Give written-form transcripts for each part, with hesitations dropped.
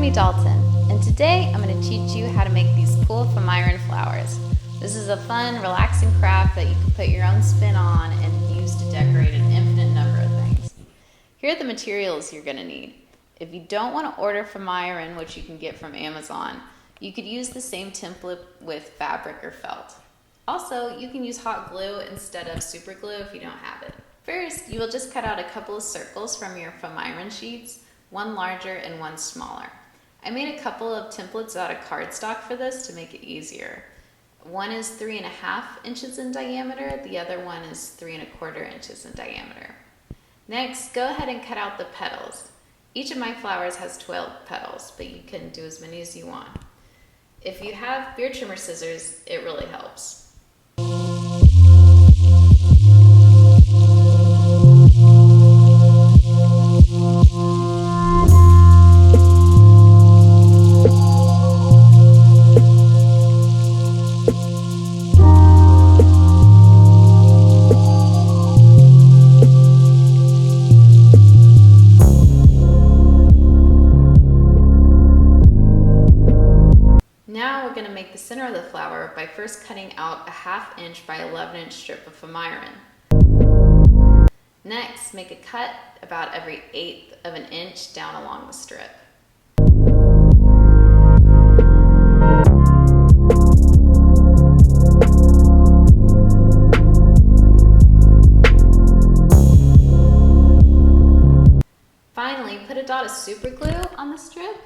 Remi Dalton, and today I'm going to teach you how to make these cool Foamiran flowers. This is a fun, relaxing craft that you can put your own spin on and use to decorate an infinite number of things. Here are the materials you're going to need. If you don't want to order Foamiran, which you can get from Amazon, you could use the same template with fabric or felt. Also, you can use hot glue instead of super glue if you don't have it. First, you will just cut out a couple of circles from your Foamiran sheets, one larger and one smaller. I made a couple of templates out of cardstock for this to make it easier. One is 3.5 inches in diameter, the other one is 3.25 inches in diameter. Next, go ahead and cut out the petals. Each of my flowers has 12 petals, but you can do as many as you want. If you have beard trimmer scissors, it really helps. Now we're going to make the center of the flower by first cutting out a 1/2 inch by 11 inch strip of Foamiran. Next, make a cut about every 1/8 of an inch down along the strip. Finally, put a dot of super glue on the strip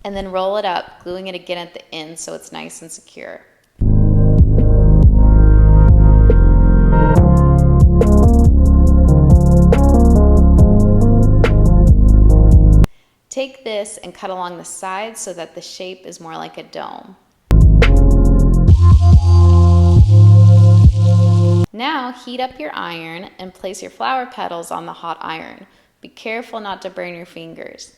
and then roll it up, gluing it again at the end so it's nice and secure. Take this and cut along the sides so that the shape is more like a dome. Now heat up your iron and place your flower petals on the hot iron. Be careful not to burn your fingers.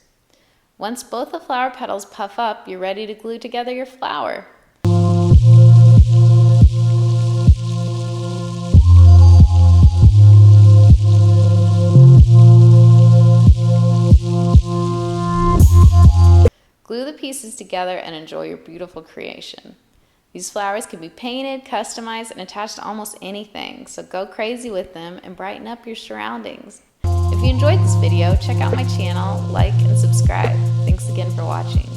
Once both the flower petals puff up, you're ready to glue together your flower. Glue the pieces together and enjoy your beautiful creation. These flowers can be painted, customized, and attached to almost anything, so go crazy with them and brighten up your surroundings. If you enjoyed this video, check out my channel, like, and subscribe. Thanks again for watching.